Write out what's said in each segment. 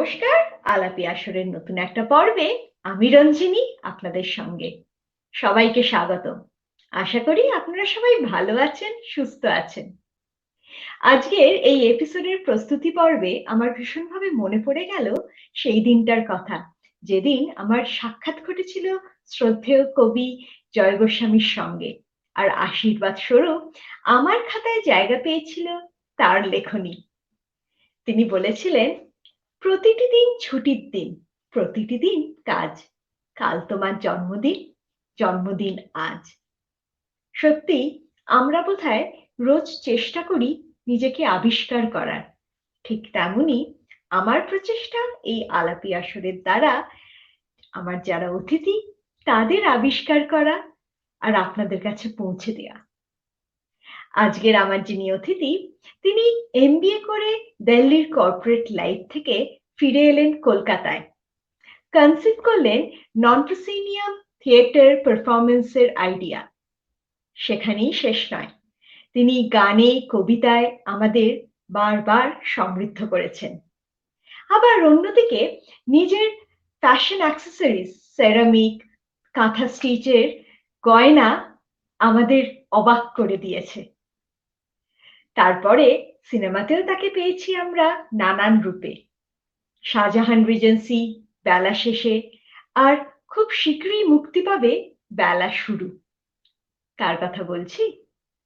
নমস্কার। আলাপি আসরের নতুন একটা পর্বে আমি রঞ্জিনী আপনাদের সঙ্গে। সবাইকে স্বাগত। আশা করি আপনারা সবাই ভালো আছেন, সুস্থ আছেন। আজকের এই এপিসোডের প্রস্তুতি পর্বে আমার ভীষণভাবে মনে পড়ে গেল সেই দিনটার কথা, যেদিন আমার সাক্ষাৎ ঘটেছিল শ্রদ্ধেয় কবি জয় গোস্বামীর সঙ্গে। আর আশীর্বাদ স্বরূপ আমার খাতায় জায়গা পেয়েছিল তার লেখনী। তিনি বলেছিলেন, প্রতিটি দিন ছুটির দিন, প্রতিটি দিন কাজ। কাল তোমার জন্মদিন, জন্মদিন আজ। সত্যি আমরা বোধহয় রোজ চেষ্টা করি নিজেকে আবিষ্কার করার। ঠিক তেমনি আমার প্রচেষ্টা এই আলাপি আসরের দ্বারা আমার যারা অতিথি তাদের আবিষ্কার করা আর আপনাদের কাছে পৌঁছে দেওয়া। আজকের আমার যিনি অতিথি, তিনি এমবিএ করে দিল্লির কর্পোরেট লাইফ থেকে ফিরে এলেন কলকাতায়। কনসিভ করলেন নন প্রসিনিয়াম থিয়েটার পারফরমেন্সের আইডিয়া। সেখানেই শেষ নয়, তিনি গানে কবিতায় আমাদের বারবার সমৃদ্ধ করেছেন। আবার অন্যদিকে নিজের ফ্যাশন অ্যাক্সেসরিজ, সেরামিক, কাঁথা স্টিচের গয়না আমাদের অবাক করে দিয়েছে। তারপরে সিনেমাতেও তাকে পেয়েছি আমরা নানান রূপে। শাহজাহান রিজেন্সি, বেলা শেষে, আর খুব শীঘ্রই মুক্তি পাবে বেলা শুরু। কার কথা বলছি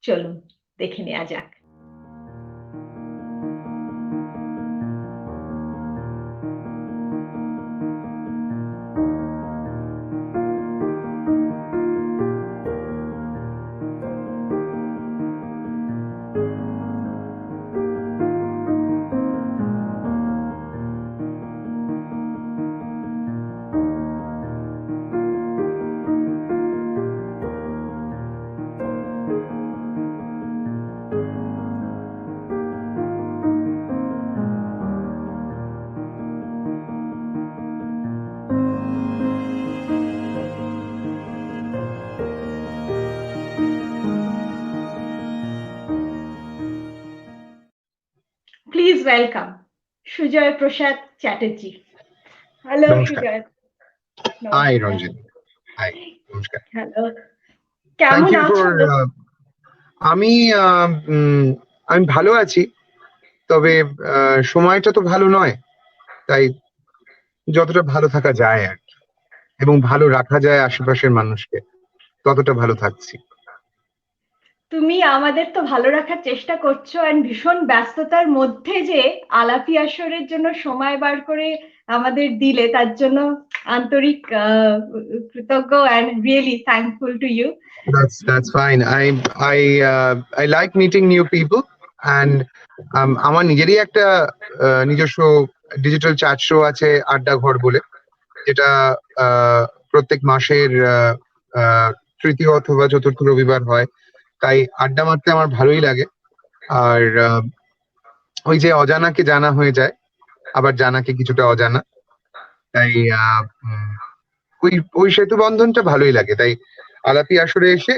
চলুন দেখে নেওয়া যাক। Please welcome Sujoy Prasad Chatterjee. Hello নমস্কার। সুজয়। হাই রঞ্জিনী। হাই, নমস্কার। হ্যালো, থ্যাংক কেমন ইউ আছো? ফর আমি আমি ভালো আছি, তবে সময়টা তো ভালো নয়, তাই যতটা ভালো থাকা যায় আর কি, এবং ভালো রাখা যায় আশেপাশের মানুষকে, ততটা ভালো থাকছি। তুমি আমাদের তো ভালো রাখার চেষ্টা করছো, আর ভীষণ ব্যস্ততার মধ্যে যে আলাপি আসরের জন্য সময় বার করে আমাদের দিলে, তার জন্য আন্তরিক কৃতজ্ঞ and really thankful to you. That's fine. I like meeting new people, and আমার নিজেরই একটা নিজস্ব ডিজিটাল চ্যাট শো আছে, আড্ডা ঘর বলে, যেটা প্রত্যেক মাসের তৃতীয় অথবা চতুর্থ রবিবার হয়। তাই আড্ডা মারতে আমার ভালোই লাগে। আর ওই যে অজানাকে জানা হয়ে যায়, আবার জানাকে কিছুটা অজানা, তাই ওই ওই সেতু বন্ধনটা ভালোই লাগে। তাই আলাপি আসরে এসে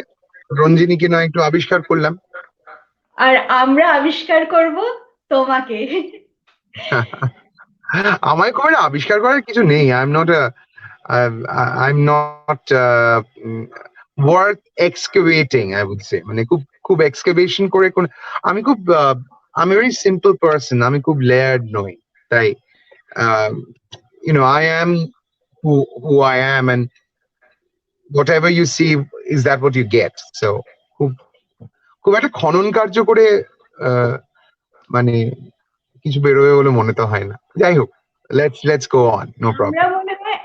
রঞ্জিনীকে নয় একটু আবিষ্কার করলাম। আর আমরা আবিষ্কার করব তোমাকে। আমায় করে আবিষ্কার করার কিছু নেই। I'm not worth excavating, I would say. মানে খুব খুব এক্সকাভেশন করে কোন, আমি খুব I'm a very simple person. আমি খুব লেয়ার্ড নই। তাই I am who I am, and whatever you see is that what you get. So খুব খুব একটা খনন কার্য করে মানে কিছু বেরোবে বলে মনে তো হয় না। যাই হোক, let's go on, no আমরা problem. মনে হয়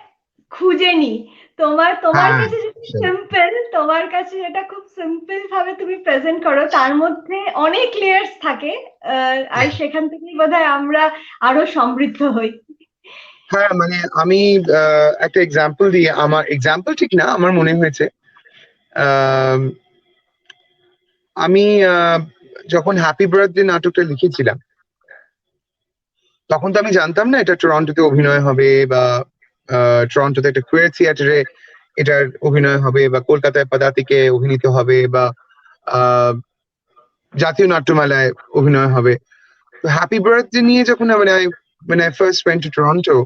খুঁজে নি তোমার হ্যাঁ, কাছে সিম্পল, তোমার কাছে যেটা খুব সিম্পল ভাবে তুমি প্রেজেন্ট করো, তার মধ্যে অনেক লেয়ার্স থাকে, আর সেখান থেকেই বোধহয় আমরা আরো সমৃদ্ধ হই। হ্যাঁ, মানে আমি একটা এক্সাম্পল দিই। আমার এক্সাম্পল ঠিক না, আমার মনে হয়েছে আমি যখন হ্যাপি বার্থডে নাটকটা লিখেছিলাম, তখন তো আমি জানতাম না এটা টরন্টোতে অভিনয় হবে, বা টরন্টোতে একটা কুয়ার থিয়েটারে এটার অভিনয় হবে, বা কলকাতায় পদাতিকে অভিনীত হবে, বা জাতীয় নাট্যমেলায় অভিনয় হবে। তো হ্যাপি বার্থডে নিয়ে যখন মানে when I first went to Toronto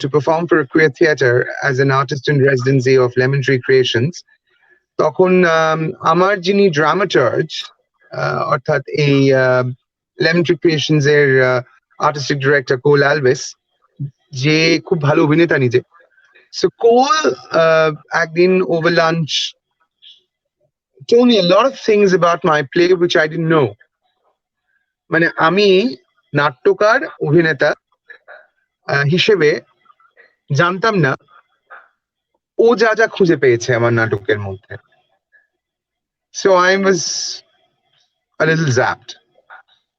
to perform for a queer theatre as an artist in residency of Lemon Tree Creations, তখন আমার যিনি ড্রামাটার্জ অর্থাৎ এই লেমন ট্রি ক্রিয়েশনস এর আর্টিস্টিক ডিরেক্টর কোল অ্যালভিস, যে খুব ভালো অভিনেতা নিজে। সো কোল একদিন over lunch told me a lot of things about my play which I didn't know. মানে আমি নাট্যকার অভিনেতা হিসেবে জানতাম না ও যা যা খুঁজে পেয়েছে আমার নাটকের মধ্যে। So I was a little zapped.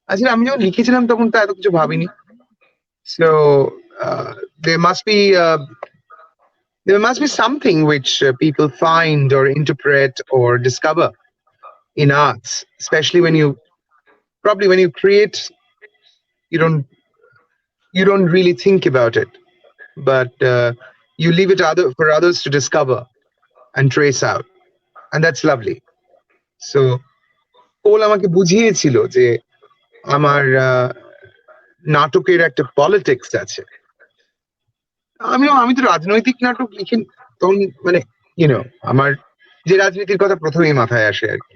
আসলে আমি যখন লিখেছিলাম তখন তো এত কিছু ভাবিনি। So there must be something which people find or interpret or discover in arts, especially when you create, you don't really think about it, but you leave it for others to discover and trace out, and that's lovely. So কোল আমাকে বুঝিয়েছিল যে আমার নাটকের একটা politics আছে। আমি তো রাজনৈতিক নাটক লিখি তখন, মানে আমার যে রাজনীতির কথা প্রথমেই মাথায় আসে আর কি।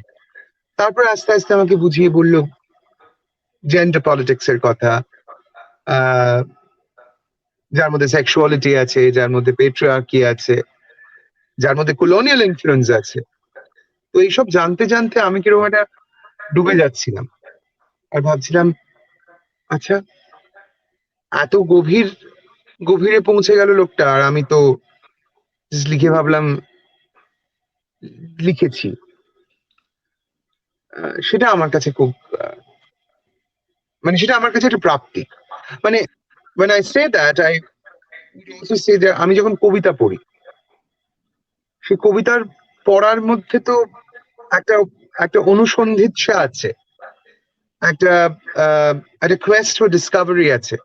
তারপর আস্তে আস্তে আমাকে বুঝিয়ে বললো জেন্ডার পলিটিক্স এর কথা, যার মধ্যে সেক্সুয়ালিটি আছে, যার মধ্যে পেট্রিয়ার্কি আছে, যার মধ্যে কলোনিয়াল ইনফ্লুয়েন্স আছে। তো এইসব জানতে জানতে আমি কিরকম একটা ডুবে যাচ্ছিলাম আর ভাবছিলাম, আচ্ছা এত গভীরে পৌঁছে গেল লোকটা, আর আমি তো লিখে ভাবলাম লিখেছি। সেটা আমার কাছে খুব সেটা আমার কাছে একটা প্রাপ্তি। মানে when I say that, I also say that আমি যখন কবিতা পড়ি, সেই কবিতার পড়ার মধ্যে তো একটা অনুসন্ধিৎসা আছে, একটা কোয়েস্ট ফর ডিসকভারি আছে।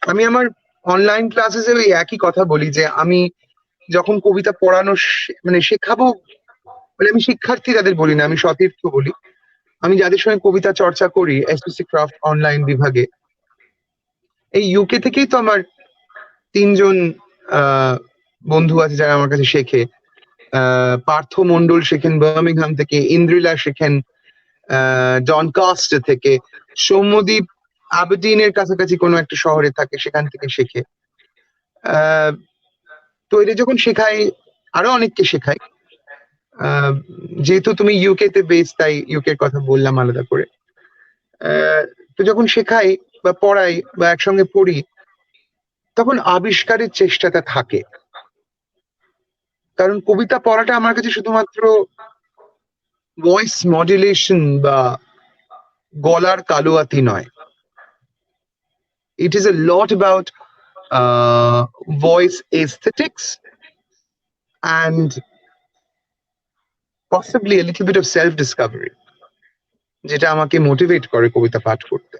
আমি আমার অনলাইন ক্লাসেসে ওই একই কথা বলি যে আমি যখন কবিতা পড়ানো শেখাবো, আমি শিক্ষার্থী তাদের বলি না, আমি সতীর্থ বলি। আমি যাদের সঙ্গে কবিতা চর্চা করি এসএসসি ক্রাফট অনলাইন বিভাগে, এই ইউকে থেকেই তো আমার 3 জন বন্ধু আছে যারা আমার কাছে শেখে। পার্থ মন্ডল শেখেন বার্মিংহাম থেকে, ইন্দ্রিলা শেখেন ডনকাস্টার থেকে, সৌম্যদীপ আবডিনের কাছাকাছি কোনো একটা শহরে থাকে, সেখান থেকে শেখে। তো এটা যখন শেখাই, আরো অনেককে শেখাই। যেহেতু তুমি ইউকে তে বেস, তাই ইউকের কথা বললাম আলাদা করে। তো যখন শেখাই বা পড়াই বা একসঙ্গে পড়ি, তখন আবিষ্কারের চেষ্টাটা থাকে। কারণ কবিতা পড়াটা আমার কাছে শুধুমাত্র ভয়েস মডুলেশন বা গলার কালোয়াতি নয়। It is a lot about voice aesthetics and possibly a little bit of self-discovery, যেটা আমাকে মোটিভেট করে কবিতা পাঠ করতে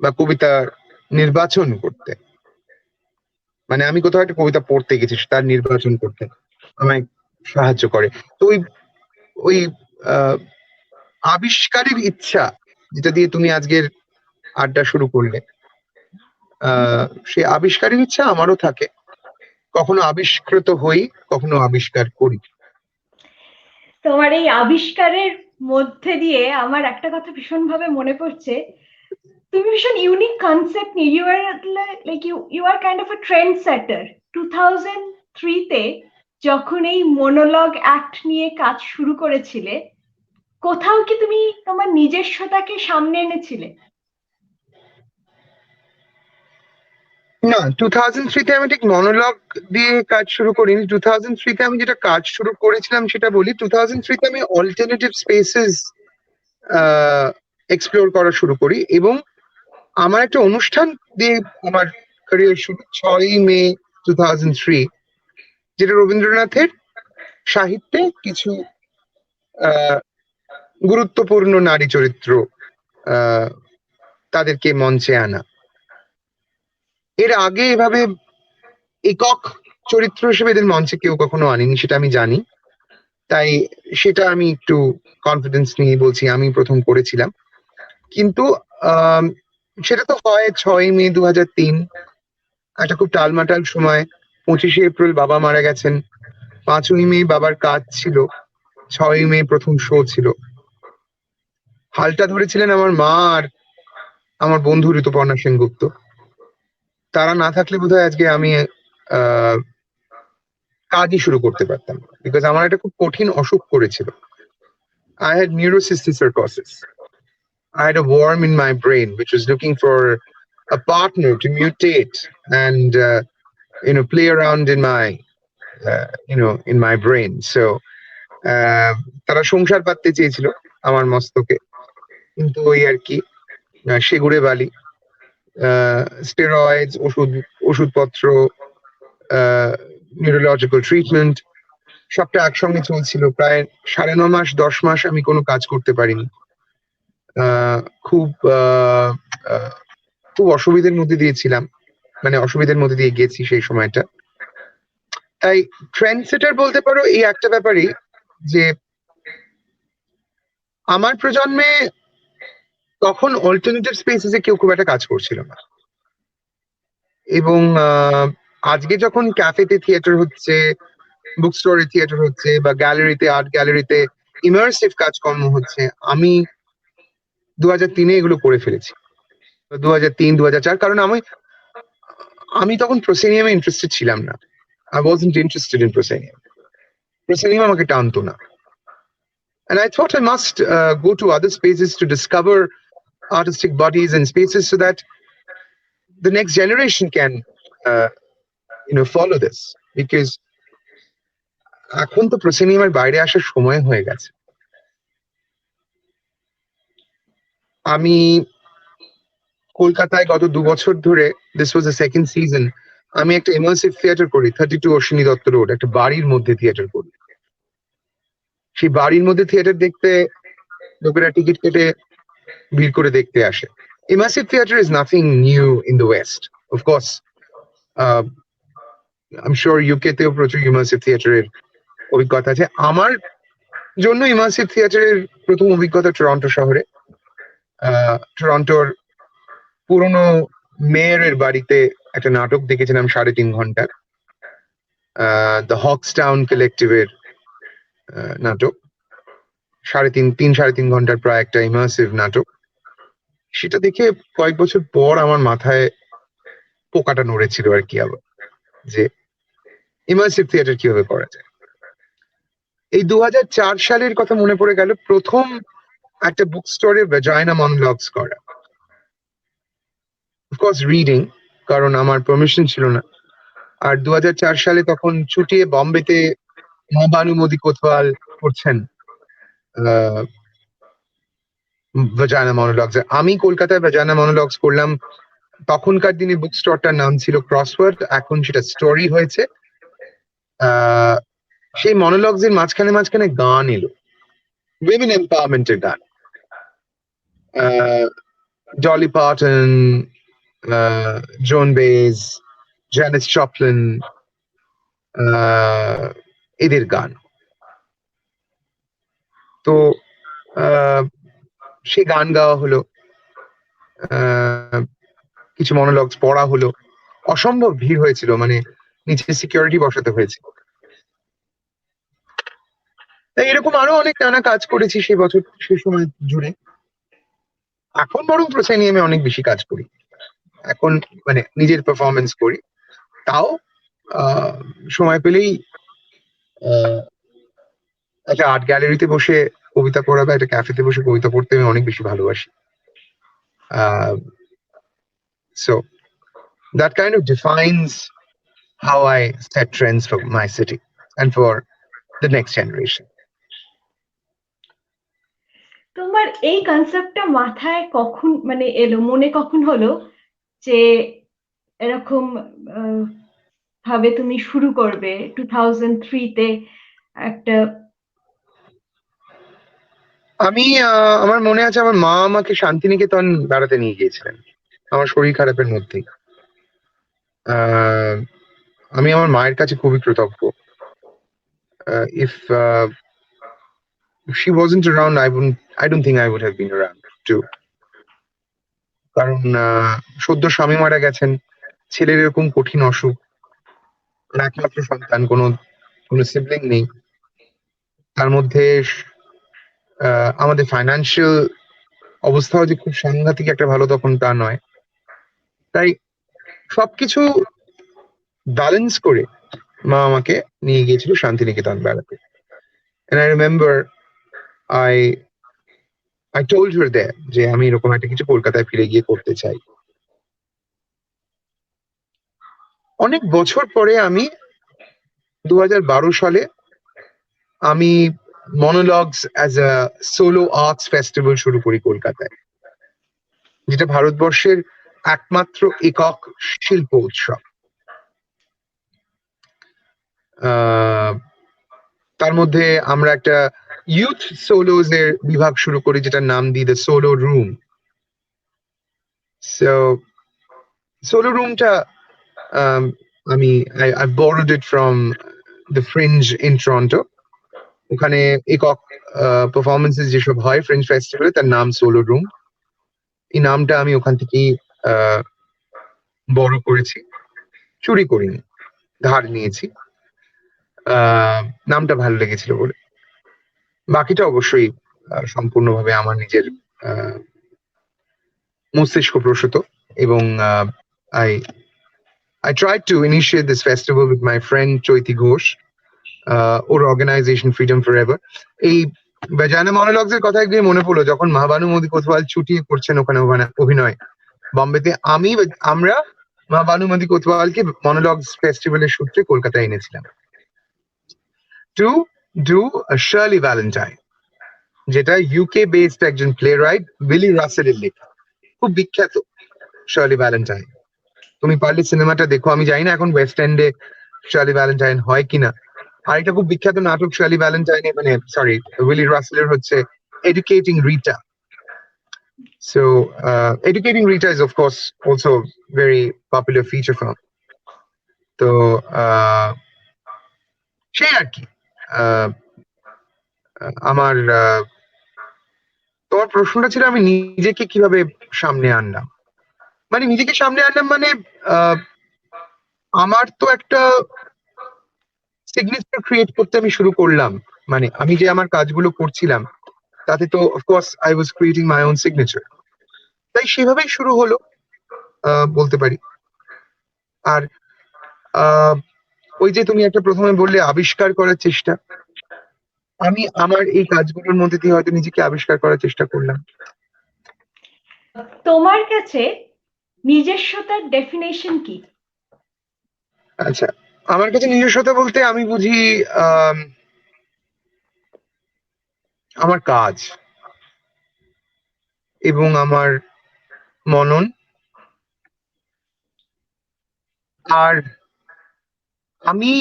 বা কবিতা নির্বাচন করতে। আমি কোথাও একটা কবিতা পড়তে গেছি, তার নির্বাচন করতে আমায় সাহায্য করে। তো ওই আবিষ্কারের ইচ্ছা, যেটা দিয়ে তুমি আজকের আড্ডা শুরু করলে, সেই আবিষ্কারের ইচ্ছা আমারও থাকে। কখনো আবিষ্কৃত হই, কখনো আবিষ্কার করি। তোমার এই আবিষ্কারের মধ্যে দিয়ে আমার একটা কথা ভীষণভাবে মনে পড়ছে। তুমি ভীষণ ইউনিক কনসেপ্ট নিয়ে, you are kind of a trendsetter. 2003 তে যখন এই মনোলগ অ্যাক্ট নিয়ে কাজ শুরু করেছিলে, কোথাও কি তুমি তোমার নিজস্বতাকে সামনে এনেছিলে? না, 2003 তে আমি ঠিক মনোলগ দিয়ে কাজ শুরু করিনি। 2003 তে আমি যেটা কাজ শুরু করেছিলাম সেটা বলি। 2003 তে আমি অল্টারনেটিভ স্পেসেস এক্সপ্লোর করা শুরু করি, এবং আমার একটা অনুষ্ঠান দিয়ে আমার ক্যারিয়ার শুরু 6ই মে 2003, যেটা রবীন্দ্রনাথের সাহিত্যে কিছু গুরুত্বপূর্ণ নারী চরিত্র তাদেরকে মঞ্চে আনা। এর আগে এভাবে একক চরিত্র হিসেবে এদের মঞ্চে কেউ কখনো আনেনি, সেটা আমি জানি। তাই সেটা আমি একটু কনফিডেন্স নিয়ে বলছি, আমি প্রথম করেছিলাম। কিন্তু সেটা তো হয় 6ই মে 2003, একটা খুব টালমাটাল সময়। 25শে এপ্রিল বাবা মারা গেছেন, 5ই মে বাবার কাজ ছিল, 6ই মে প্রথম শো ছিল। হালটা ধরেছিলেন আমার মা আর আমার বন্ধু ঋতুপর্ণা সেনগুপ্ত। তারা না থাকলে বোধহয় আজকে আমি আহ কাজই শুরু করতে পারতাম, বিকজ আমার একটা খুব কঠিন অসুখ করেছিল। I had neurocystic cirrhosis. I had a worm in my brain which was looking for a partner to mutate and play around in my in my brain. So তারা সংসার পাততে চেয়েছিল আমার মস্তকে, কিন্তু ওই আর কি, সেগুড়ে বালি, স্টেরয়েডস, ওষুধপত্র, নিউরোলজিক্যাল ট্রিটমেন্ট সবটা একসঙ্গে চলছিল। প্রায় 9.5 মাস 10 মাস আমি কোনো কাজ করতে পারিনি। আহ, খুব আহ, আহ, খুব অসুবিধার মধ্যে দিয়েছিলাম, মানে অসুবিধার মধ্যে দিয়ে গেছি সেই সময়টা। তাই ট্রেন্ড সেটার বলতে পারো এই একটা ব্যাপারই, যে আমার প্রজন্মে তখন অল্টারনেটিভ স্পেসেসে কেউ খুব একটা কাজ করছিল না। এবং আজকে যখন ক্যাফেতে থিয়েটার হচ্ছে, বুক স্টোরে থিয়েটার হচ্ছে, বা গ্যালারিতে, আর্ট গ্যালারিতে ইমার্সিভ কাজকর্ম হচ্ছে, আমি 2003-এ এগুলো করে ফেলেছি। 2003 2004, কারণ আমি আমি তখন প্রসেনিয়ামে ইন্টারেস্টেড ছিলাম না। I wasn't interested in proscenium. Proscenium আমাকে টানতো না। And I thought I must go to other spaces to discover artistic bodies and spaces so that the next generation can follow this. Because এখন তো প্রসেনিয়ামের বাইরে আসার সময় হয়ে গেছে। আমি কলকাতায় গত 2 বছর ধরে, this was the second season, আমি একটা ইমার্সিভ থিয়েটার করি 32 অশ্বিনী দত্ত রোড, একটা বাড়ির মধ্যে থিয়েটার করি। সেই বাড়ির মধ্যে থিয়েটার দেখতে লোকেরা টিকিট কেটে ভিড় করে দেখতে আসে। Immersive theatre is nothing new in the West. Of course I am sure UK তেও প্রচুর ইমার্সিভ থিয়েটারের অভিজ্ঞতা আছে। আমার জন্য ইমার্সিভ থিয়েটারের প্রথম অভিজ্ঞতা টরন্টো শহরে। টরন্টোর পুরনো মেয়রের বাড়িতে একটা নাটক দেখেছিলাম 3.5 ঘন্টার, দ্য হকসটাউন কালেক্টিভের নাটক। 3.5 ঘন্টার প্রায় একটা ইমার্সিভ নাটক। সেটা দেখে কয়েক বছর পর আমার মাথায় পোকাটা নড়েছিল আর কি, আবার যে ইমার্সিভ থিয়েটার কিভাবে করা যায়। এই 2004 সালের কথা মনে পড়ে গেল, প্রথম একটা বুক স্টোরে ভ্যাজাইনা মনোলগস করা। অফকোর্স রিডিং, কারণ আমার পারমিশন ছিল না। আর 2004 সালে তখন ছুটিয়ে বম্বেতে মা ভানুমতি কোতওয়াল করছেন ভ্যাজাইনা মনোলগস। আমি কলকাতায় ভ্যাজাইনা মনোলগস করলাম। তখনকার দিনে বুক স্টোরটার নাম ছিল ক্রসওয়ার্ড, এখন সেটা স্টোরি হয়েছে। সেই মনোলগস এর মাঝখানে মাঝখানে গান এলো, উইমেন এম্পাওয়ারমেন্টের গান। ডলি পার্টন, জোন বেজ, জ্যানিস জপলিন, এদের গান। তো সে গান গাওয়া হলো, কিছু মনোলগস পড়া হলো। অসম্ভব ভিড় হয়েছিল, মানে নিচে সিকিউরিটি বসাতে হয়েছে। তাই এরকম আরো অনেক নানা কাজ করেছি সেই বছর, সেই সময় জুড়ে। এখন বরং প্রসেনিয়ামে অনেক বেশি কাজ করি, এখন মানে নিজের পারফরমেন্স করি। তাও সময় পেলেই একটা আর্ট গ্যালারিতে বসে কবিতা পড়া বা একটা ক্যাফেতে বসে কবিতা পড়তে আমি অনেক বেশি ভালোবাসি। So that kind of defines how I set trends for my city and for the next generation. তোমার এই কনসেপ্টটা মাথায় কখন মানে এলো, মনে কখন হলো যে এরকম ভাবে তুমি শুরু করবে 2003-তে একটা? আমি আমার মনে আছে, আমার মা আমাকে শান্তিনিকেতন বেড়াতে নিয়ে গিয়েছিলেন আমার শরীর খারাপের মধ্যেই। আমি আমার মায়ের কাছে খুবই কৃতজ্ঞ। If she wasn't around, I don't think I would have been around too. কারণ সদ্য স্বামী মারা গেছেন, ছেলের এরকম কঠিন অসুখ, আর একমাত্র সন্তান, কোনো সিবলিং নেই। তার মধ্যে আমাদের ফাইন্যান্সিয়াল অবস্থাও যে খুব সাংঘাতিক একটা ভালো তখন তা নয়। তাই সবকিছু ব্যালেন্স করে মা আমাকে নিয়ে গিয়েছিল শান্তিনিকেতন বেড়াতে। And I remember I I told her there যে আমি এরকম একটা কিছু কলকাতায় ফিরে গিয়ে করতে চাই। অনেক বছর পরে আমি 2012 সালে আমি monologues as a solo arts festival শুরু করি কলকাতায়, যেটা ভারতবর্ষের একমাত্র একক শিল্প উৎসব। তার মধ্যে আমরা একটা ইউথ সোলোজ এর বিভাগ শুরু করি, যেটার নাম দিই the solo room. So solo রুমটা আমি I borrowed it from the Fringe in Toronto. ওখানে একক পারফরমেন্সেস যেসব হয় ফ্রেঞ্চ ফেস্টিভ্যালে, তার নাম সোলো রুম। এই নামটা আমি ওখান থেকেই বড় করেছি, চুরি করিনি, ধার নিয়েছি। নামটা ভালো লেগেছিল বলে। বাকিটা অবশ্যই সম্পূর্ণভাবে আমার নিজের মস্তিষ্ক প্রসূত। এবং I tried to initiate this festival with my friend Chaiti Ghosh, ওর অর্গানাইজেশন ফ্রিডম ফরএভার। এই বেজানা মনোলগস এর কথা গিয়ে মনে পড়লো, যখন মহাবানুমতি কোতওয়াল ছুটিয়ে করছেন ওখানে অভিনয় বম্বেতে, আমরা মহাবানুমতি কোতওয়ালকে মনোলগস ফেস্টিভ্যালের সূত্রে কলকাতায় এনেছিলাম টু ডু শার্লি ভ্যালেন্টাইন, যেটা ইউকে বেসড একজন প্লে রাইট উইলি রাসেলের লেখা, খুব বিখ্যাত শার্লি ভ্যালেন্টাইন। তুমি পারলে সিনেমাটা দেখো। আমি জানি না এখন ওয়েস্ট এন্ডে শার্লি ভ্যালেন্টাইন হয় কিনা। আর এটা খুব বিখ্যাত নাটক শার্লি ভ্যালেন্টাইনে, মানে সরি উইলি রাসেলের হচ্ছে educating Rita. So Educating Rita is of course also very popular feature film. তো সেই আর কি। আমার তোমার প্রশ্নটা ছিল আমি নিজেকে কিভাবে সামনে আনলাম। মানে নিজেকে সামনে আনলাম মানে আমার তো একটা সিগনেচার ক্রিয়েট করতে আমি শুরু করলাম। মানে আমি যে আমার কাজগুলো করছিলাম তাতে তো of course I was creating my own signature. তাই সেভাবেই শুরু হলো বলতে পারি। আর ওই যে তুমি একটা প্রথমে বললে আবিষ্কার করার চেষ্টা, আমি আমার এই কাজগুলোর মধ্যে দিয়ে হয়তো নিজেকে আবিষ্কার করার চেষ্টা করলাম। তোমার কাছে নিজস্বতার ডেফিনেশন কি? আচ্ছা, আমার কাছে নিজস্বতা বলতে আমি বুঝি আমার কাজ এবং আমার মনন, আর আমি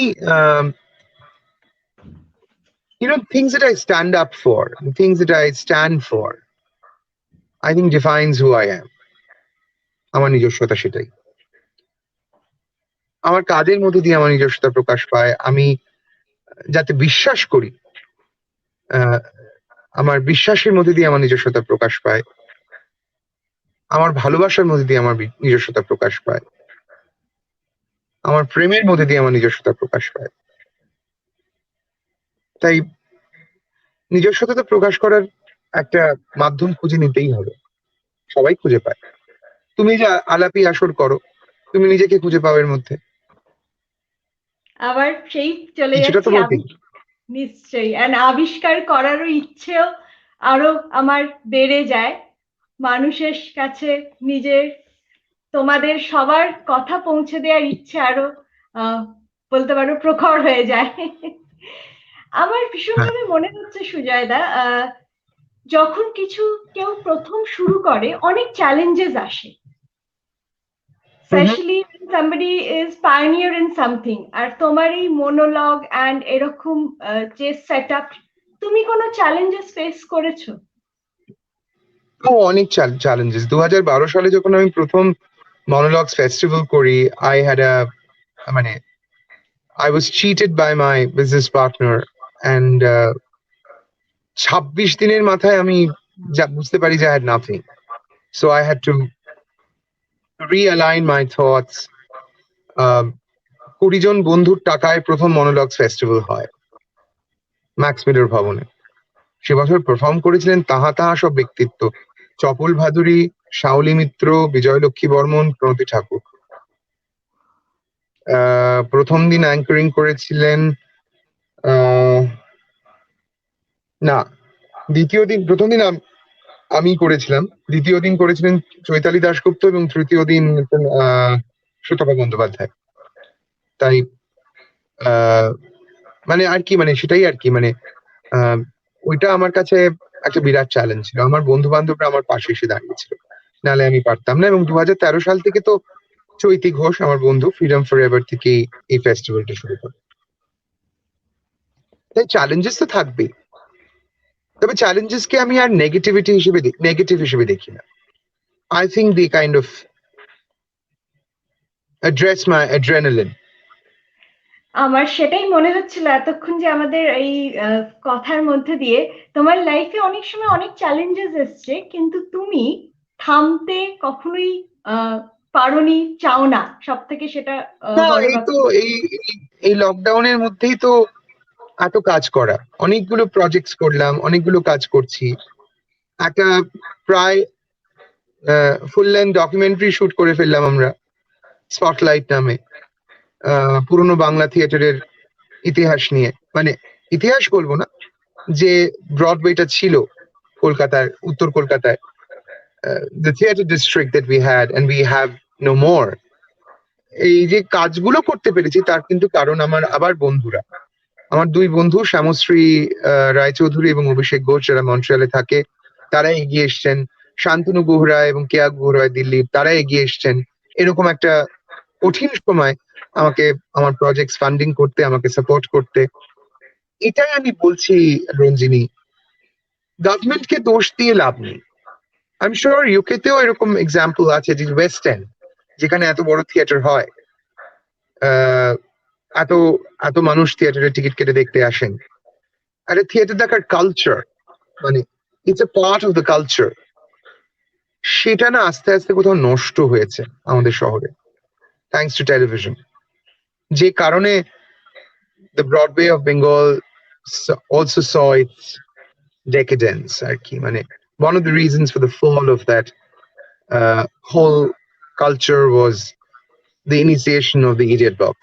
things that I stand up for, things that I stand for, I think defines who I am. আমার নিজস্বতা সেটাই। আমার কাজের মধ্যে দিয়ে আমার নিজস্বতা প্রকাশ পায়। আমি যাতে বিশ্বাস করি, আমার বিশ্বাসের মধ্যে দিয়ে আমার নিজস্বতা প্রকাশ পায়। আমার ভালোবাসার মধ্যে দিয়ে আমার নিজস্বতা প্রকাশ পায়। আমার প্রেমের মধ্যে দিয়ে আমার নিজস্বতা প্রকাশ পায়। তাই নিজস্বতা প্রকাশ করার একটা মাধ্যম খুঁজে নিতেই হবে। সবাই খুঁজে পায়। তুমি যে আলাপি আসর করো, তুমি নিজেকে খুঁজে পাও এর মধ্যে। আবার সেই চলে যাচ্ছি নিশ্চয়ই, আবিষ্কার করারও ইচ্ছেও আরো আমার বেড়ে যায়। মানুষের কাছে নিজের তোমাদের সবার কথা পৌঁছে দেওয়ার ইচ্ছে আরো বলতে পারো প্রখর হয়ে যায়। আমার ভীষণভাবে মনে হচ্ছে সুজয়দা, যখন কিছু কেউ প্রথম শুরু করে অনেক চ্যালেঞ্জেস আসে, especially when somebody is pioneer in something। আর তোমার এই মনোলগ এন্ড এরকম যে সেটআপ, তুমি কোনো চ্যালেঞ্জেস ফেস করেছো? অনেক চ্যালেঞ্জেস। 2012 সালে যখন আমি প্রথম মনোলগস ফেস্টিভ্যাল করি, I was cheated by my business partner, and 26 দিনের মাথায় আমি যা বুঝতে পারি যে I had nothing, so I had to realign my thoughts. 20 জন বন্ধুর টাকায় প্রথম মনোলগস ফেস্টিভ্যাল হয় ম্যাক্স মিলার ভবনে। সে বছর পারফর্ম করেছিলেন তাহা তাহা সব ব্যক্তিত্ব, চপল ভাদুরী, শাওলি মিত্র, বিজয়লক্ষ্মী বর্মন, প্রণতি ঠাকুর। প্রথম দিন অ্যাঙ্করিং করেছিলেন না প্রথম দিন আমি করেছিলাম, দ্বিতীয় দিন করেছিলেন চৈতালি দাশগুপ্ত এবং তৃতীয় দিন সুতপা বন্দ্যোপাধ্যায়। তাই মানে আর কি, মানে সেটাই আর কি, মানে ওইটা আমার কাছে একটা বিরাট চ্যালেঞ্জ ছিল। আমার বন্ধু বান্ধবরা আমার পাশে এসে দাঁড়িয়েছিল, নাহলে আমি পারতাম না। এবং 2013 সাল থেকে তো চৈতি ঘোষ আমার বন্ধু ফ্রিডম ফর এভার থেকে এই ফেস্টিভ্যালটা শুরু করে। তাই চ্যালেঞ্জেস তো থাকবেই, তবে চ্যালেঞ্জেসকে আমি আর নেগেটিভ হিসেবে দেখি না। I think they kind of address my adrenaline. আমার সেটাই মনে হচ্ছিল এতক্ষণ যে আমাদের এই কথার মধ্যে দিয়ে তোমার লাইফে অনেক সময় অনেক চ্যালেঞ্জেস এসছে, কিন্তু তুমি থামতে কখনোই পারোনি, চাও না, সব থেকে সেটা না, বড় এই কথা। তো এই লকডাউনের মধ্যেই তো এত কাজ করা, অনেকগুলো প্রজেক্টস করলাম, অনেকগুলো কাজ করছি। একটা প্রায় ফুল লেন্থ ডকুমেন্টারি শুট করে ফেললাম আমরা স্পটলাইট নামে, পুরনো বাংলা থিয়েটারের ইতিহাস নিয়ে। মানে ইতিহাস বলবো না, যে ব্রডওয়েটা ছিল কলকাতার, উত্তর কলকাতায়, the theater district that we had and we have no more. এই যে কাজগুলো করতে পেরেছি তার কিন্তু কারণ আমার আবার বন্ধুরা, আমার দুই বন্ধু শ্যামশ্রী রায়চৌধুরী এবং অভিষেক ঘোষ, যারা মন্ট্রিয়ালে থাকে, তারা এগিয়ে এসছেন। শান্তনু গুহরা এবং কেয়া গুহরা দিল্লি, তারা এগিয়ে এসছেন এরকম একটা কঠিন সময় আমাকে আমার প্রজেক্ট ফান্ডিং করতে, আমাকে সাপোর্ট করতে। এটাই আমি বলছি রঞ্জিনী, গভর্নমেন্টকে দোষ দিয়ে লাভ নেই। আই এম শিওর ইউকে তেও এরকম এক্সাম্পল আছে, যে ওয়েস্ট এন্ড যেখানে এত বড় থিয়েটার হয়, এত এত মানুষ থিয়েটারে টিকিট কেটে দেখতে আসেন। আরে থিয়েটার দেখার কালচার, মানে it's a part of the culture, সেটা না আস্তে আস্তে কোথাও নষ্ট হয়েছে আমাদের শহরে, থ্যাঙ্কস টু টেলিভিশন। যে কারণে the Broadway of Bengal also saw its decadence আর কি, মানে one of the reasons for the fall of that whole culture was the initiation of the idiot box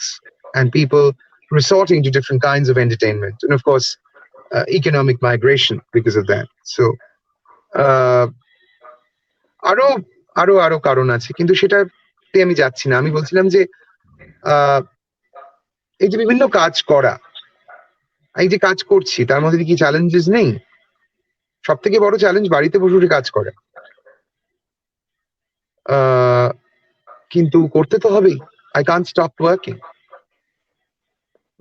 and people resorting to different kinds of entertainment, and of course economic migration because of that. So আরো আরো আরো কারণ আছে, কিন্তু সেটাতে আমি যাচ্ছি না। আমি বলছিলাম যে এই যে বিভিন্ন কাজ করা, এই যে কাজ করছি, তার মধ্যে কি চ্যালেঞ্জেস নেই? সব থেকে বড় চ্যালেঞ্জ বাড়িতে বসে কাজ করা, কিন্তু করতে তো হবেই। আই কান্ট স্টপ ওয়ার্কিং,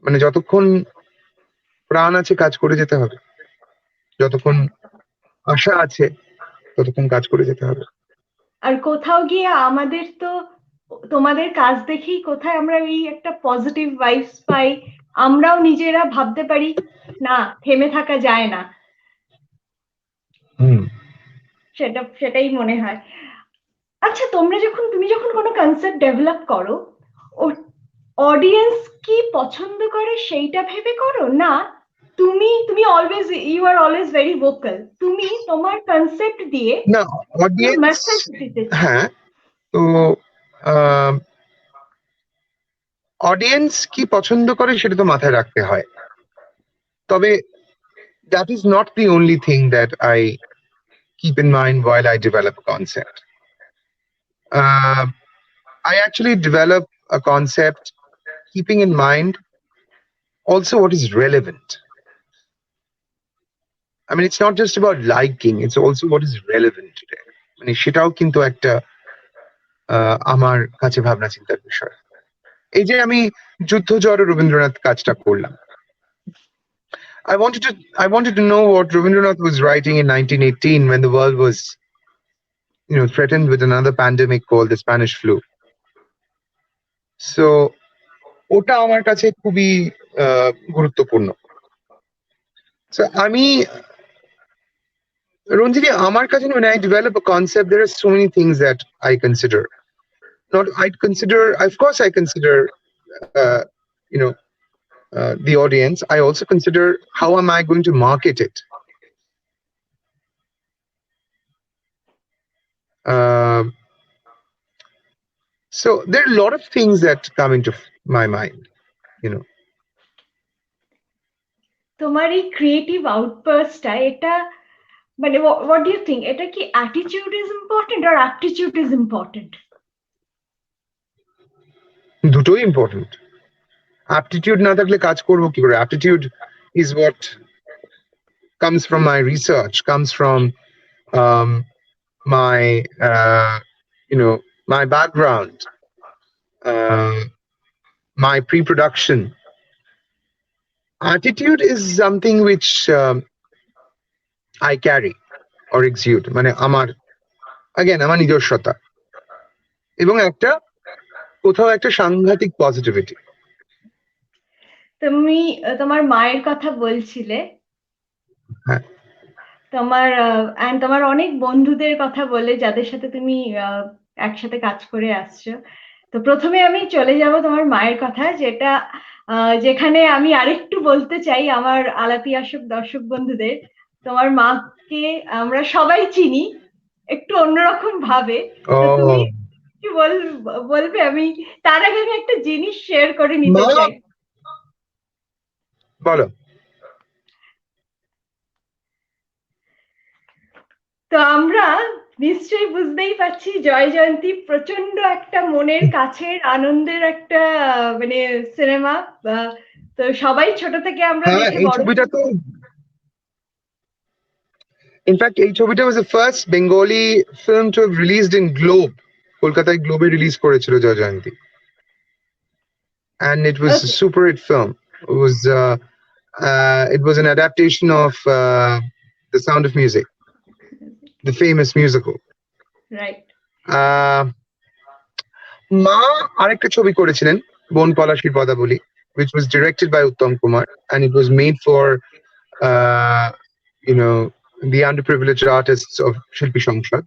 মানে যতক্ষণ প্রাণ আছে কাজ করে যেতে হবে, যতক্ষণ আশা আছে ততক্ষণ কাজ করে যেতে হবে। আর কোথাও গিয়ে আমাদের তো তোমাদের কাজ দেখেই কোথায় আমরা এই একটা পজিটিভ ভাইবস পাই, আমরাও নিজেরা ভাবতে পারি না, থেমে থাকা যায় না। সেটাই মনে হয়। আচ্ছা, তুমি যখন কোনো কনসেপ্ট ডেভেলপ করো, অডিয়েন্স কি পছন্দ করে সেইটা ভেবে করো, না তুমি always you are always very vocal, তুমি তোমার কনসেপ্ট দিয়ে না, অডিয়েন্স, মেসেজ দিতে চাও? হ্যাঁ, তো অডিয়েন্স কি পছন্দ করে সেটা তো মাথায় রাখতে হয়, তবে that is not the only thing that I keep in mind while I develop a concept. I actually develop a concept keeping in mind also what is relevant. I mean, it's not just about liking, it's also what is relevant today. মানে সেটাও কিন্তু একটা আমার কাছে ভাবনা চিন্তার বিষয়। এই যে আমি যুদ্ধ রবীন্দ্রনাথ কাজটা করলাম, I wanted to know what Rabindranath was writing in 1918 when the world was, threatened with another pandemic called the Spanish flu. So ওটা আমার কাছে খুবই গুরুত্বপূর্ণ। So আমি Ranjini, আমার কাছে when I develop a concept, there are so many things that I consider. not I'd consider, of course I consider you know the audience. I also consider how am I going to market it. Um so there are a lot of things that come into my mind, you know. তোমার এই creative আউটবার্স্টটা, এটা মানে what do you think, এটা কি attitude is important আর aptitude is important? দুটোই important. Aptitude না থাকলে কাজ করবো কি করে? Aptitude is what comes from my research, comes from um, my my background, uh, my pre-production. Attitude is something which I carry or exude, মানে আমার আমার নিজস্বতা এবং একটা কোথাও একটা সাংঘাতিক পজিটিভিটি। তুমি তোমার মায়ের কথা বলছিলে, হ্যাঁ, তোমার অনেক বন্ধুদের কথা বলে যাদের সাথে তুমি একসাথে কাজ করে আসছো। তো প্রথমে আমি চলে যাব তোমার মায়ের কথা, যেটা যেখানে আমি আরেকটু বলতে চাই আমার আলাপি আসক দর্শক বন্ধুদের, তোমার মাকে আমরা সবাই চিনি একটু অন্যরকম ভাবে। তো তুমি কি বলবে? আমি তার আগে আমি একটা জিনিস শেয়ার করে নিতে চাই। বলো। তো আমরা নিশ্চয়ই বুঝতেই পারছি জয় জয়ন্তী প্রচন্ড একটা মনের কাছের আনন্দের একটা মানে সিনেমা। তো সবাই ছোট থেকে আমরা দেখে এই বড়। ছবিটা তো ইনফ্যাক্ট এই ছবিটা was the first Bengali film to have released in Globe. কলকাতায় গ্লোবে রিলিজ করেছিল জয় জয়ন্তী, and it was a super hit film. It was an adaptation of The Sound of Music, the famous musical. Right. মা আরেকটা ছবি করেছিলেন বন পলাশির পদাবলী, which was directed by Uttam Kumar, and it was made for the underprivileged artists of শিল্পী সংসদ।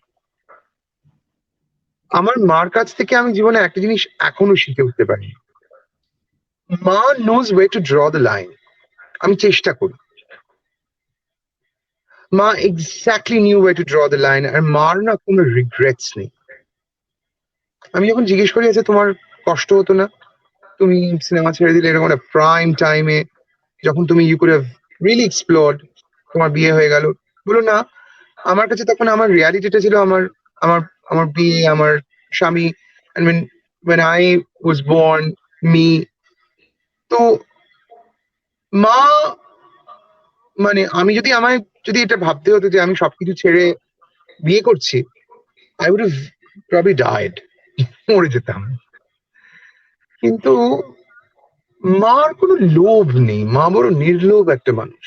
আমার মার কাছ থেকে আমি জীবনে একটা জিনিস এখনো শিখে উঠতে পারি, মা knows where to draw the line. আমি চেষ্টা করি, মা exactly knew where to draw the line, আর মার না কোনো রিগ্রেটস নেই। আমি যখন জিজ্ঞেস করি আছে তোমার কষ্ট হতো না তুমি সিনেমা ছেড়ে দিলে এরকম একটা প্রাইম টাইমে, যখন তুমি ইউ কুড হ্যাভ রিয়েলি এক্সপ্লোরড, তোমার বিয়ে হয়ে গেল, বলো না আমার কাছে তখন আমার রিয়ালিটিটা ছিল আমার আমার আমার বিয়ে, আমার স্বামী, and when I was born, me. তো মা মানে আমি যদি এটা ভাবতে হতো যে আমি সবকিছু ছেড়ে বিয়ে করছি, I would have probably died, মরে যেতাম। কিন্তু মার কোনো লোভ নেই, মা বড় নির্লোভ একটা মানুষ।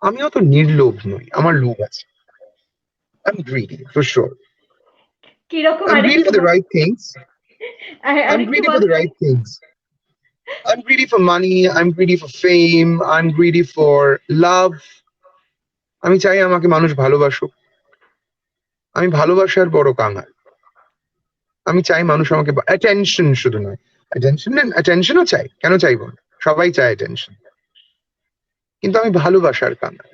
আমি অত নির্লোভ নই, আমার লোভ আছে। I'm greedy for sure. I'm greedy for the right things. I'm greedy for the right things. I'm greedy for money, I'm greedy for fame, I'm greedy for love. আমি চাই আমাকে মানুষ ভালোবাসুক, আমি ভালোবাসার বড় কাঙাল। আমি চাই মানুষ আমাকে অ্যাটেনশন শুধু নয়, অ্যাটেনশনও চাই, কেন চাইবো না, সবাই চায় অ্যাটেনশন, কিন্তু আমি ভালোবাসার কাঙাল।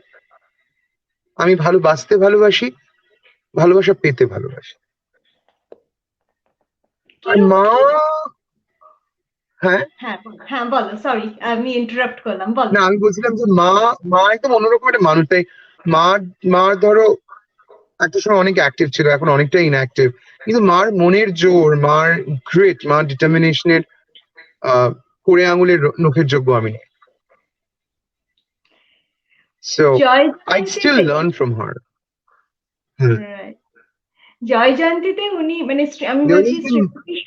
আমি ভালোবাসতে ভালোবাসি, ভালোবাসা পেতে ভালোবাসি। আর মা হ্যাঁ বলো, সরি আমি ইন্টারাপ্ট করলাম, বলো। না আমি বলছিলাম যে মা একদম অন্যরকম একটা মানুষ। তাই মা ধরো একটা সময় অনেক অ্যাক্টিভ ছিল, এখন অনেকটা ইনঅ্যাক্টিভ, কিন্তু মার মনের জোর, মার গ্রিট, মার ডিটারমিনেশনের করে আঙুলের নখের যোগ্য আমি নেই। So I still learn from her. জয় জয়ন্তীতে উনি মানে আমি বলছি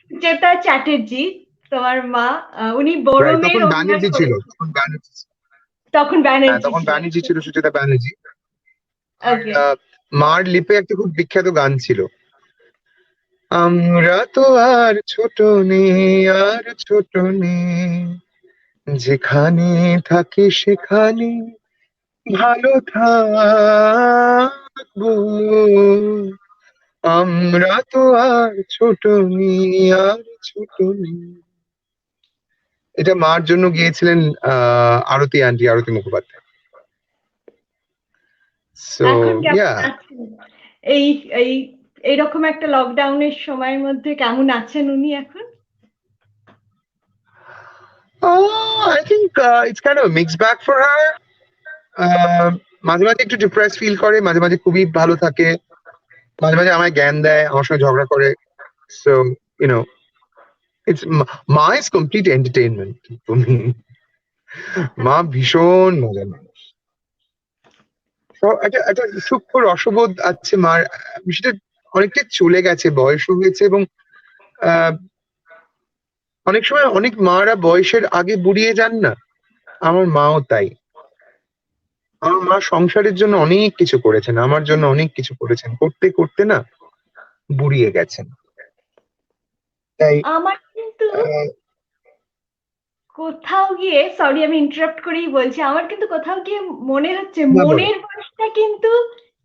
সুচেতা চ্যাটার্জি তোমার মা, উনি বড় মেয়ের ব্যানার্জি ছিল, তখন ব্যানার্জি ছিল, সুচেতা ব্যানার্জি। মার লিপে একটা খুব বিখ্যাত গান ছিল, আমরা তো আর ছোট নেই, আর ছোট নেই, যেখানে থাকি সেখানে ভালো থাকবো, আমরা তো আর ছোট নেই, আর ছোট নেই। এটা মার জন্য গিয়েছিলেন আরতি আন্টি, আরতি মুখোপাধ্যায়। সো এখন কেমন ইয়া, আছেন? এই এই এইরকম একটা লকডাউনের সময়ের মধ্যে কেমন আছেন উনি এখন? I think it's kind of mixed bag for her. মাঝে মাঝে একটু ডিপ্রেস ফিল করে, মাঝে মাঝে খুবই ভালো থাকে, মাঝে মাঝে আমায় জ্ঞান দেয়, আমার সঙ্গে ঝগড়া করে। সো ইউনো, ইটস, মা ইজ কমপ্লিট এন্টারটেইনমেন্ট তুমি। মা ভীষণ মজার মানুষ। একটা একটা সূক্ষ্ম রসবোধ আছে মার, সেটা অনেকটা চলে গেছে, বয়সও হয়েছে, এবং আহ, অনেক সময় অনেক মারা বয়সের আগে বুড়িয়ে যান না, আমার মাও তাই। আমার মা সংসারের জন্য অনেক কিছু করেছেন, আমার জন্য অনেক কিছু করেছেন, করতে করতে না বুড়িয়ে গেছেন। তাই আমার কিন্তু আহ, কোথাও গিয়ে, সরি আমি ইন্টারাপ্ট করেই বলছি, আমার কিন্তু কোথাও গিয়ে মনে হচ্ছে না বলো। মনের বয়সটা কিন্তু